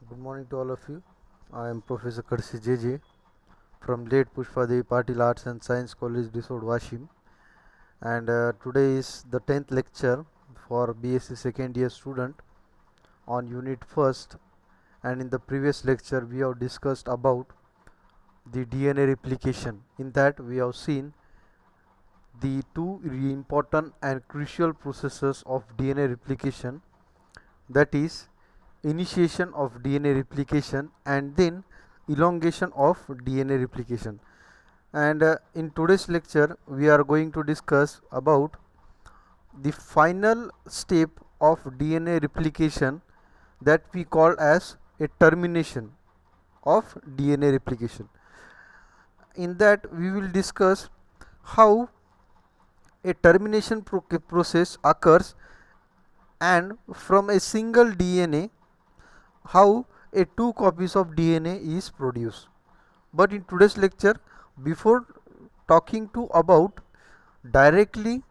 Good morning to all of you. I am Professor Karsi JJ from late Pushpadevi Patil Arts and Science College, Disod, Washim. And today is the 10th lecture for BSc second year student on unit first. And in the previous lecture, we have discussed about the DNA replication. In that, we have seen the two important and crucial processes of DNA replication, that is initiation of DNA replication and then elongation of DNA replication. And in today's lecture we are going to discuss about the final step of DNA replication that we call as a termination of DNA replication. In that we will discuss how a termination process occurs, and from a single DNA how a two copies of DNA is produced. But in today's lecture, before talking to about directly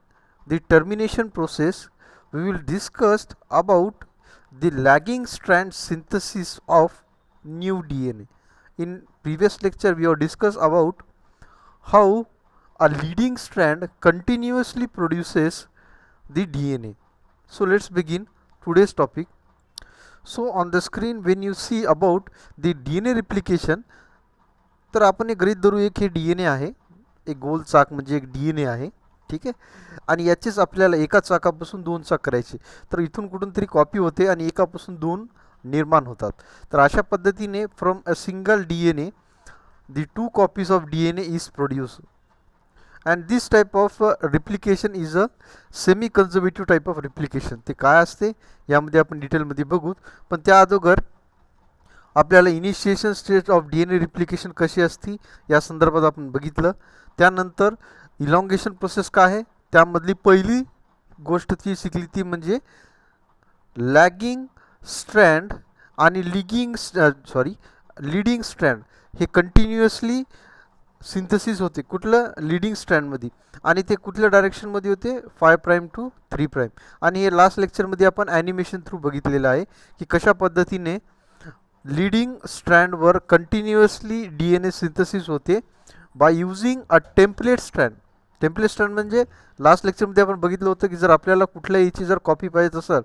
the termination process, we will discuss about the lagging strand synthesis of new DNA. In previous lecture we have discussed about how a leading strand continuously produces the DNA. So let's begin today's topic. So on the screen when you see about the DNA replication, तर आपण एक गृहीत धरू एक हे DNA आहे, एक गोल चाक म्हणजे एक DNA आहे, ठीक आहे. आणि याचेच आपल्याला एका चाकापासून दोन चाक करायचे, तर इथून कुठून तरी कॉपी होते आणि एकापासून दोन निर्माण होतात. तर अशा पद्धतीने from a single DNA the two copies of DNA is produced, and this type of replication is a semi conservative type of replication. ते काय असते यामध्ये आपण डिटेलमध्ये बघू, पण त्या अगोदर आपल्याला initiation stage of DNA replication कशी असती या संदर्भात आपण बघितलं. त्यानंतर इलॉंगेशन प्रोसेस काय आहे त्यामधली पहिली गोष्ट ती शिकली ती म्हणजे लॅगिंग स्ट्रँड आणि लीडिंग स्ट्रँड हे कंटिन्युअसली सिंथेसिस होते कुठलं लीडिंग स्ट्रँडमध्ये, आणि ते कुठल्या डायरेक्शनमध्ये होते 5 प्राईम टू 3 प्राईम. आणि हे लास्ट लेक्चरमध्ये आपण ॲनिमेशन थ्रू बघितलेलं आहे की कशा पद्धतीने लीडिंग स्ट्रँडवर कंटिन्युअसली DNA सिंथेसिस होते by using a template strand. Template strand म्हणजे लास्ट लेक्चरमध्ये आपण बघितलं होतं की जर आपल्याला कुठल्या याची जर कॉपी पाहिजे असेल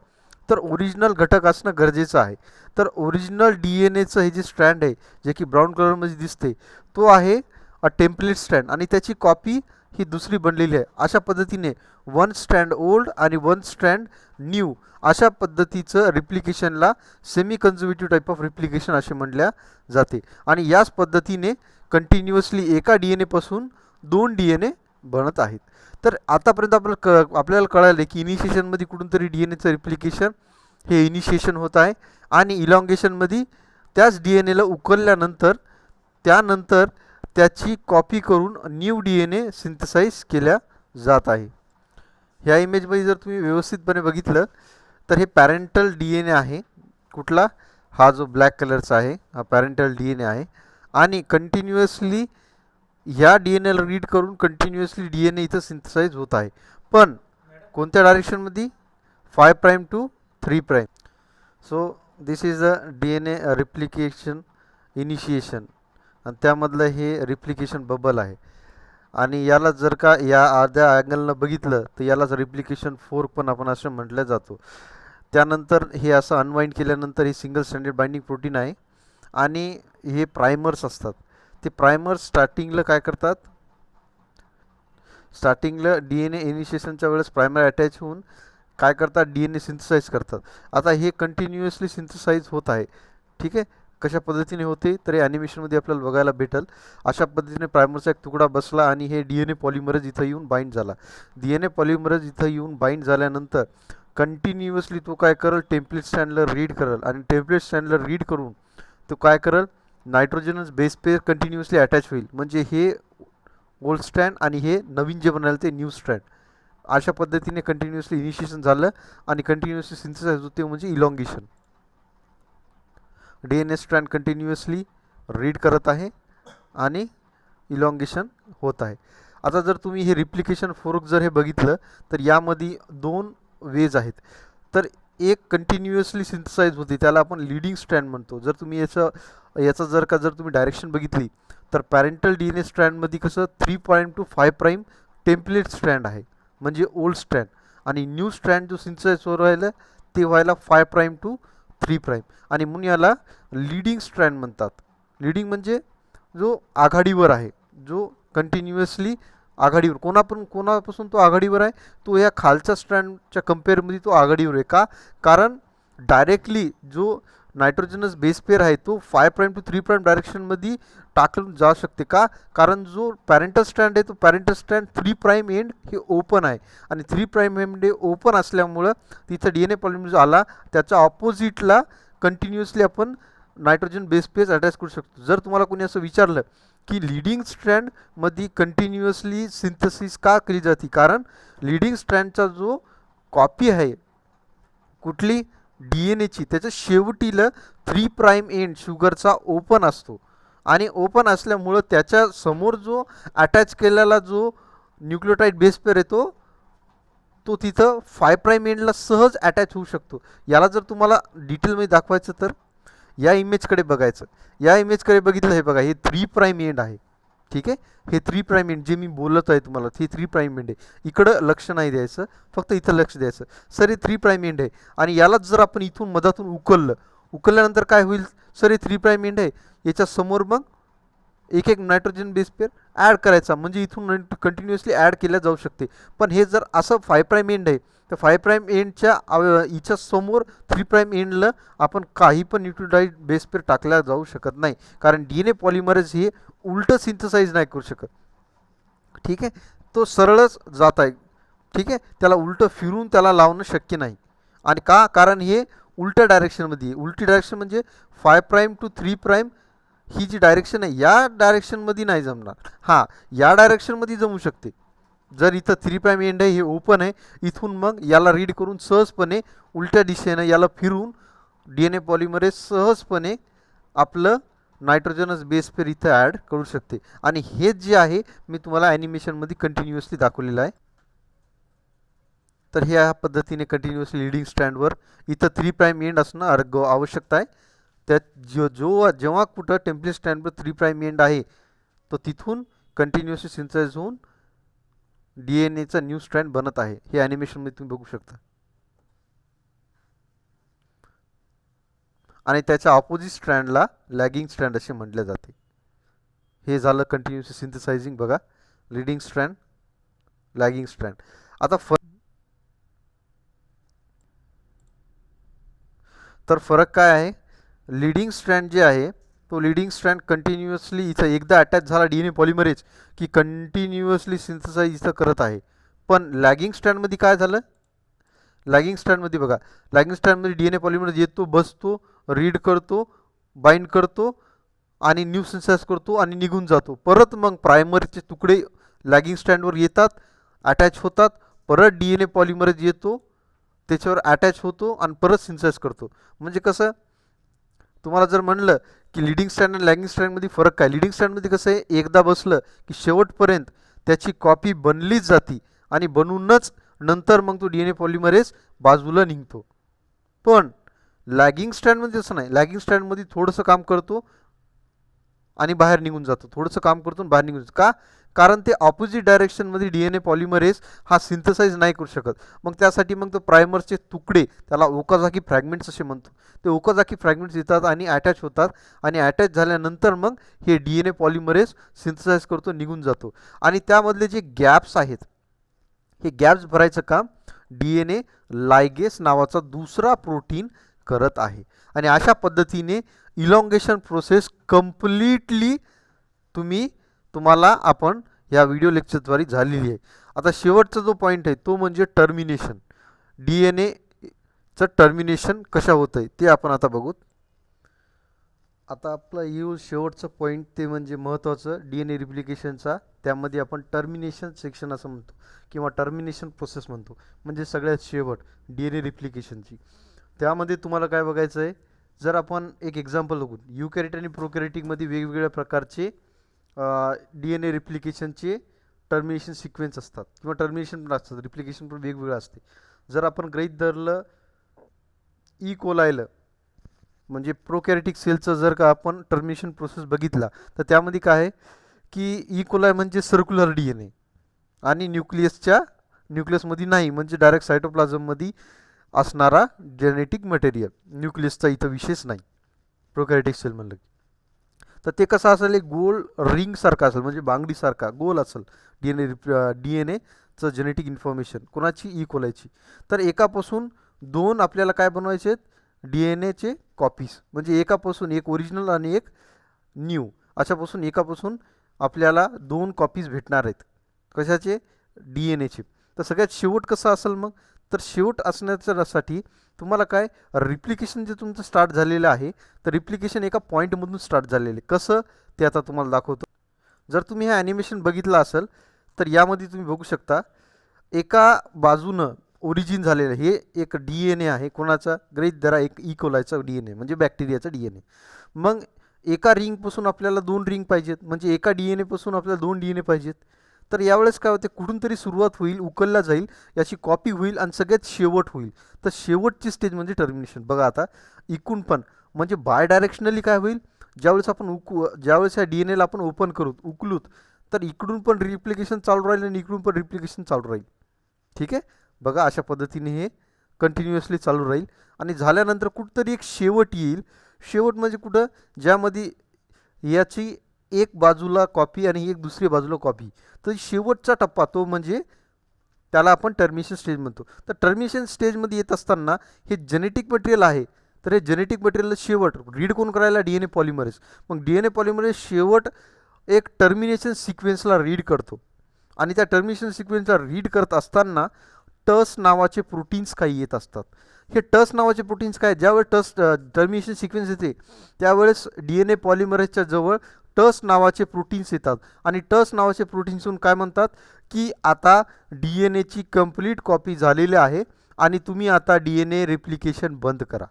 तर ओरिजिनल घटक असणं गरजेचं आहे. तर ओरिजिनल DNAचं हे जे स्ट्रँड आहे जे की ब्राऊन कलरमध्ये दिसते तो आहे अ टेम्पलेट स्ट्रँड, आणि त्याची कॉपी ही दुसरी बनलेली आहे. अशा पद्धतीने वन स्ट्रँड ओल्ड आणि वन स्ट्रँड न्यू अशा पद्धतीचं रिप्लिकेशनला semi conservative type of replication असे म्हटल्या जाते. आणि याच पद्धतीने कंटिन्युअसली एका DNA पासून दोन DNA बनत आहेत. तर आतापर्यंत आपल्याला कळाले की इनिशिएशनमध्ये कुठून तरी DNAचं रिप्लिकेशन हे इनिशिएशन होत आहे, आणि इलॉंगेशनमध्ये त्याच DNAला उकलल्यानंतर त्यानंतर त्याची कॉपी करून न्यू DNA सिंथेसाइज केल्या जात आहे. ह्या इमेजमध्ये जर तुम्ही व्यवस्थितपणे बघितलं तर हे पॅरेंटल DNA आहे. कुठला? हा जो ब्लॅक कलरचा आहे हा पॅरेंटल DNA आहे, आणि कंटिन्युअसली ह्या DNAला रीड करून कंटिन्युअसली DNA इथं सिंथेसाइज होत आहे. पण कोणत्या डायरेक्शनमध्ये? 5 prime to 3 prime. So this is a DNA replication initiation, आणि त्यामधलं हे रिप्लिकेशन बबल आहे. आणि याला जर का या अर्ध्या अँगलनं बघितलं तर यालाच रिप्लिकेशन 4 पण आपण असं म्हटलं जातो. त्यानंतर हे असं अनवाइंड केल्यानंतर हे सिंगल स्टँडर्ड बाइंडिंग प्रोटीन आहे, आणि हे प्रायमर्स असतात. ते प्रायमर्स स्टार्टिंगला काय करतात? स्टार्टिंगला DNA इनिशिएशनच्या वेळेस प्रायमर अटॅच होऊन काय करतात? DNA सिंथेसाइज करतात. आता हे कंटिन्युअसली सिंथेसाइज होत आहे, ठीक आहे. कशा पद्धतीने होते तर हे ॲनिमेशनमध्ये आपल्याला बघायला भेटेल. अशा पद्धतीने प्रायमरचा एक तुकडा बसला आणि हे DNA पॉलिमरेज इथं येऊन बाइंड झाला. DNA पॉलिमरेज इथं येऊन बाइंड झाल्यानंतर कंटिन्युअसली तो काय करेल? टेम्पलेट स्टँडला रीड करेल, आणि टेम्पलेट स्टँडला रीड करून तो काय करेल? Nitrogenous base pair continuously attach होईल, म्हणजे हे ओल्ड स्ट्रँड आणि हे नवीन जे बनाल ते न्यू स्ट्रँड. अशा पद्धतीने कंटिन्युअसली इनिशिएशन झालं आणि कंटिन्युअसली सिंथेसाइज होते म्हणजे elongation. DNA strand continuously read करत आहे आणि इलॉंगेशन होत आहे. आता जर तुम्ही हे रिप्लिकेशन फोर्क जर हे बघितलं तर यामध्ये दोन वेज आहेत. तर एक कंटिन्युअसली सिंथसाइज होते, त्याला आपण लीडिंग स्ट्रँड म्हणतो. जर तुम्ही याचं जर तुम्ही डायरेक्शन बघितली तर पॅरेंटल डी एन ए स्ट्रँडमध्ये कसं 3 prime to 5 prime template strand आहे, म्हणजे ओल्ड स्ट्रँड. आणि न्यू स्ट्रँड जो सिंथसाइज हो राहिला ते व्हायला 5 प्राईम टू 3 प्राईम. आणि म्हणून याला लीडिंग स्ट्रँड म्हणतात. लीडिंग म्हणजे जो आघाडीवर आहे, जो कंटिन्युअसली आघाडीवर, कोणापासून तो आघाडीवर आहे, तो या खालच्या स्ट्रँडच्या कम्पेअरमध्ये तो आघाडीवर आहे. का? कारण डायरेक्टली जो नायट्रोजनस बेस पेअर आहे तो 5 प्राईम टू 3 प्राईम डायरेक्शनमध्ये टाकून जाऊ शकते. का? कारण जो पॅरेंटल स्ट्रँड आहे तो पॅरेंटल स्ट्रँड 3 प्राईम एंड हे ओपन आहे, आणि 3 प्राईम एंड ओपन असल्यामुळं तिथं डी एन ए पॉलिमरेज आला त्याच्या ऑपोजिटला कंटिन्युअसली आपण नायट्रोजन बेस पेअर्स अटॅच करू शकतो. जर तुम्हाला कोणी असं विचारलं की लीडिंग स्ट्रँडमध्ये कंटिन्युअसली सिंथेसिस का केली जाते, कारण लीडिंग स्ट्रँडचा जो कॉपी आहे कुठली डी एन एची, त्याच्या शेवटीला 3 प्राईम एंड शुगरचा ओपन असतो, आणि ओपन असल्यामुळं त्याच्या समोर जो अटॅच केलेला जो न्यूक्लियोटाइड बेस पेअर येतो तो तिथं 5 प्राईम एंडला सहज अटॅच होऊ शकतो. याला जर तुम्हाला डिटेलमध्ये दाखवायचं तर या इमेजकडे बघायचं. या इमेजकडे बघितलं, हे बघा, हे 3 प्राईम एंड आहे. ठीक आहे, हे 3 प्राईम एंड जे मी बोलत आहे तुम्हाला, हे 3 प्राईम एंड आहे. इकडं लक्ष नाही द्यायचं, फक्त इथं लक्ष द्यायचं. सर हे 3 प्राईम एंड आहे, आणि यालाच जर आपण इथून मधातून उकलल्यानंतर काय होईल? सर हे 3 प्राईम एंड आहे, याच्या समोर मग एक एक नायट्रोजन बेस पेअर ॲड करायचा, म्हणजे इथून कंटिन्युअसली ॲड केल्या जाऊ शकते. पण हे जर असं 5 प्राईम एंड आहे तर 5 प्राईम एंडच्या हिच्या समोर 3 प्राईम एंडला आपण काही पण न्यूक्लियोटाइड बेस पेअर टाकल्या जाऊ शकत नाही, कारण डी एन ए पॉलिमरेज हे उलटं सिंथसाइज नाही करू शकत. ठीक आहे, तो सरळच जात आहे. ठीक आहे, त्याला उलटं फिरून त्याला लावणं शक्य नाही. आणि का? कारण हे उलट्या डायरेक्शनमध्ये आहे. उलटी डायरेक्शन म्हणजे 5 प्राईम टू 3 प्राईम ही जी डायरेक्शन आहे या डायरेक्शनमध्ये नाही जमणार. हां, या डायरेक्शनमध्ये जमू शकते. जर इथं 3 प्राईम एंड आहे, हे ओपन आहे, इथून मग याला रीड करून सहजपणे उलट्या दिशेनं याला फिरून डी एन ए पॉलिमरेज सहजपणे आपलं नायट्रोजनस बेस पेअर इथं ॲड करू शकते. आणि हे जे आहे मी तुम्हाला ॲनिमेशनमध्ये कंटिन्युअसली दाखवलेलं आहे. तर ह्या पद्धतीने कंटिन्युअसली लीडिंग स्टँडवर इथं 3 प्राईम एंड असणं आवश्यकता आहे. त्यात जेव्हा कुठं टेम्पलेट स्टँडवर 3 प्राईम एंड आहे तो तिथून कंटिन्युअसली सिंथसाइज होऊन डी एन एचा न्यू स्ट्रँड बनत आहे. हे ॲनिमेशनमध्ये तुम्ही बघू शकता. आणि त्याच्या ऑपोजिट स्ट्रँडला लॅगिंग स्ट्रँड असे म्हटले जाते. हे झालं कंटिन्युअसली सिंथसाइजिंग. बघा, लीडिंग स्ट्रँड, लॅगिंग स्ट्रँड. आता फरक काय आहे? लीडिंग स्ट्रँड जे आहे तो लीडिंग स्ट्रँड कंटिन्युअसली इथं एकदा अटॅच झाला डी एन ए पॉलिमरेज की कंटिन्युअसली सिंथसाइज इथं करत आहे. पण लॅगिंग स्ट्रँडमध्ये काय झालं? लॅगिंग स्ट्रँडमध्ये बघा, लॅगिंग स्ट्रँडमध्ये डी एन ए पॉलिमरेज येतो, बसतो, रीड करतो, बाइंड करतो, आणि न्यू सिंथसाइज करतो आणि निघून जातो. परत मग प्रायमरीचे तुकडे लॅगिंग स्ट्रँडवर येतात, अटॅच होतात, परत डी एन ए पॉलिमरेज येतो, त्याच्यावर अटॅच होतो आणि परत सिंथसाइज करतो. म्हणजे कसं, तुम्हाला जर म्हणलं की लीडिंग स्ट्रँड आणि लॅगिंग स्ट्रँडमध्ये फरक काय? लीडिंग स्ट्रँडमध्ये कसं आहे, एकदा बसलं की शेवटपर्यंत त्याची कॉपी बनलीच जाती, आणि बनवूनच नंतर मग तो डी एन ए पॉलिमरेज बाजूला निघतो. पण लॅगिंग स्ट्रँडमध्ये असं नाही. लॅगिंग स्ट्रँडमध्ये थोडंसं काम करतो आणि बाहेर निघून जातो, थोडंसं काम करतो आणि बाहेर निघून जातो. का? कारण ते ऑपोजिट डायरेक्शनमध्ये डी एन ए पॉलिमरेज हा सिंथसाइज नाही करू शकत. मग त्यासाठी मग तो प्रायमरचे तुकडे, त्याला ओकाझाकी फ्रॅगमेंट्स असे म्हणतो, ते ओकाझाकी फ्रॅगमेंट्स येतात आणि अटॅच होतात, आणि अटॅच झाल्यानंतर मग हे D N A polymerase synthesize करतो, निघून जातो. आणि त्यामधले जे गॅप्स आहेत, हे गॅप्स भरायचं काम डी एन ए लायगेस नावाचा दुसरा प्रोटीन करत आहे. आणि अशा पद्धतीने इलॉंगेशन प्रोसेस कम्प्लिटली तुम्हाला आपण या व्हिडिओ लेक्चरद्वारे झालेली आहे. आता शेवटचा जो पॉईंट आहे तो म्हणजे टर्मिनेशन. डी एन एचं टर्मिनेशन कशा होतं आहे ते आपण आता बघूत. आता आपला शेवटचं पॉईंट ते म्हणजे महत्त्वाचं डी एन ए रिप्लिकेशनचा. त्यामध्ये आपण टर्मिनेशन सेक्शन असं म्हणतो, किंवा टर्मिनेशन प्रोसेस म्हणतो, म्हणजे सगळ्यात शेवट डी एन ए रिप्लिकेशनची. त्यामध्ये तुम्हाला काय बघायचं आहे, जर आपण एक एक्झाम्पल बघू, युकॅरियोट आणि प्रोकॅरियोटिकमध्ये वेगवेगळ्या प्रकारचे डी एन ए रिप्लिकेशनचे टर्मिनेशन सिक्वेन्स असतात, किंवा टर्मिनेशन पण असतात, रिप्लिकेशन पण वेगवेगळं असते. जर आपण गृहीत धरलं ई कोलायला म्हणजे प्रोकॅरियोटिक सेलचं जर का आपण टर्मिनेशन प्रोसेस बघितला तर त्यामध्ये काय आहे की ई कोलाय म्हणजे सर्क्युलर DNA आणि न्यूक्लियसमध्ये नाही, म्हणजे डायरेक्ट सायटोप्लाझममध्ये असणारा जेनेटिक मटेरियल. न्यूक्लियसचा इथं विशेष नाही प्रोकॅरियोटिक सेल म्हणलं की. तर ते कसं असेल, एक गोल रिंगसारखा असेल, म्हणजे बांगडीसारखा गोल असेल डी एन एचं जेनेटिक इन्फॉर्मेशन कोणाची, ई कोलायची. तर एकापासून दोन आपल्याला काय बनवायचे आहेत, डी एन एचे कॉपीज, म्हणजे एकापासून एक ओरिजिनल आणि एक न्यू, अशापासून एकापासून आपल्याला दोन कॉपीज भेटणार आहेत. कशाचे, डी एन एचे. तर सगळ्यात शेवट कसं असेल मग, तर शेवट असण्यासाठी तुम्हाला काय, रिप्लिकेशन जे तुमचं स्टार्ट झालेलं आहे, तर रिप्लिकेशन एका पॉईंटमधून स्टार्ट झालेलं आहे. कसं ते आता तुम्हाला दाखवतो. जर तुम्ही हे ॲनिमेशन बघितलं असेल तर यामध्ये तुम्ही बघू शकता एका बाजूनं ओरिजिन झालेलं हे एक डी एन ए आहे. कोणाचा, ग्रेट धरा, एक ई कोलायचा डी एन ए म्हणजे बॅक्टेरियाचा डी एन ए. मग एका रिंगपासून आपल्याला दोन रिंग पाहिजेत, म्हणजे एका डी एन एपासून आपल्याला दोन डी एन ए पाहिजेत. तर यावेळेस काय होते, कुठून तरी सुरुवात होईल, उकलला जाईल, याची कॉपी होईल आणि सगळ्यात शेवट होईल. तर शेवटची स्टेज म्हणजे टर्मिनेशन. बघा आता इकून पण म्हणजे बाय डायरेक्शनली काय होईल, ज्यावेळेस या डी एन एला आपण ओपन करू उकलूत, तर इकडून पण रिप्लिकेशन चालू राहील आणि इकडून पण रिप्लिकेशन चालू राहील. ठीक आहे, बघा अशा पद्धतीने हे कंटिन्युअसली चालू राहील. आणि झाल्यानंतर कुठंतरी एक शेवट येईल. शेवट म्हणजे कुठं, ज्यामध्ये याची एक बाजूला कॉपी आणि एक दुसरी बाजूला कॉपी. तर शेवटचा टप्पा तो म्हणजे त्याला आपण टर्मिनेशन स्टेज म्हणतो. तर टर्मिनेशन स्टेजमध्ये येत असताना हे जेनेटिक मटेरियल आहे, तर हे जेनेटिक मटेरियल शेवट रीड कोण करायला, डी एन ए पॉलिमरेज. मग डी एन ए पॉलिमरेज शेवट एक टर्मिनेशन सिक्वेन्सला रीड करतो. आणि त्या टर्मिनेशन सिक्वेन्सला रीड करत असताना टस नावाचे प्रोटीन्स काही येत असतात. हे टस नावाचे प्रोटीन्स काय, ज्यावेळेस टर्मिनेशन सिक्वेन्स येते त्यावेळेस डी एन ए पॉलिमरेजच्या जवळ टस नावाचे प्रोटीन्स येतात. आणि टस नावाचे प्रोटीन्सहून काय म्हणतात की आता डी एन एची कंप्लीट कॉपी झालेली आहे आणि तुम्ही आता डी एन ए रेप्लिकेशन बंद करा.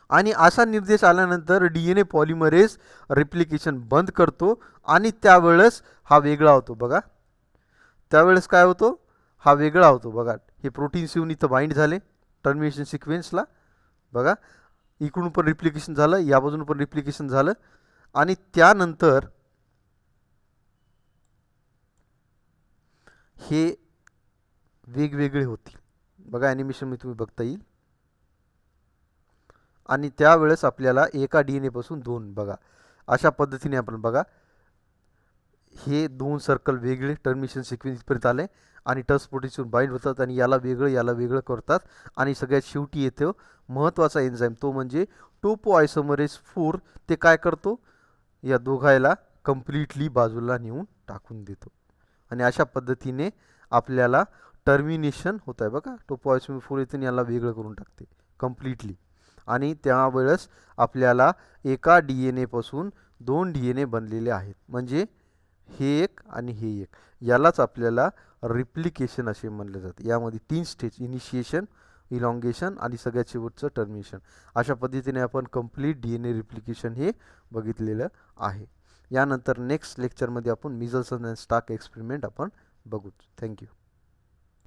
आणि असा निर्देश आल्यानंतर D N A polymerase replication बंद करतो आणि त्यावेळेस हा वेगळा होतो. बघा त्यावेळेस काय होतो, हा वेगळा होतो. बघा हे प्रोटीन्स येऊन इथं बाइंड झाले टर्मिनेशन सिक्वेन्सला. बघा इकडून पण रिप्लिकेशन झालं, या बाजून पण रिप्लिकेशन झालं आणि त्यानंतर हे वेगवेगळे होतील. बघा ॲनिमेशन मी तुम्ही बघता येईल. आणि त्यावेळेस आपल्याला एका डी एन एपासून दोन, बघा अशा पद्धतीने आपण बघा हे दोन सर्कल वेगळे टर्मिनेशन सिक्वेन्सपर्यंत आले आणि टस प्रोटीन्सहून बाइंड होतात आणि याला वेगळं करतात. आणि सगळ्यात शेवटी येतो महत्त्वाचा एन्झाईम, तो म्हणजे टोपोआयसोमरेज 4. ते काय करतो, या दोघायला कम्प्लिटली बाजूला नेऊन टाकून देतो. आणि अशा पद्धतीने आपल्याला टर्मिनेशन होत आहे. बघा टोपोआयसोमरेज 4 येते आणि याला वेगळं करून टाकते कम्प्लिटली. आणि त्यावेळेस आपल्याला एका डी एन एपासून दोन डी एन ए बनलेले आहेत, म्हणजे हे एक आणि हे एक. यालाच आपल्याला रिप्लिकेशन असे म्हणले जाते. यामध्ये तीन स्टेज, इनिशिएशन, इलॉंगेशन आणि सगळ्यात शेवटचं टर्मिनेशन. अशा पद्धतीने आपण complete D N A replication हे बघितलेलं आहे. यानंतर नेक्स्ट लेक्चरमध्ये आपण मिजल्स अँड स्टार्क एक्सपेरिमेंट आपण बघू. थँक्यू.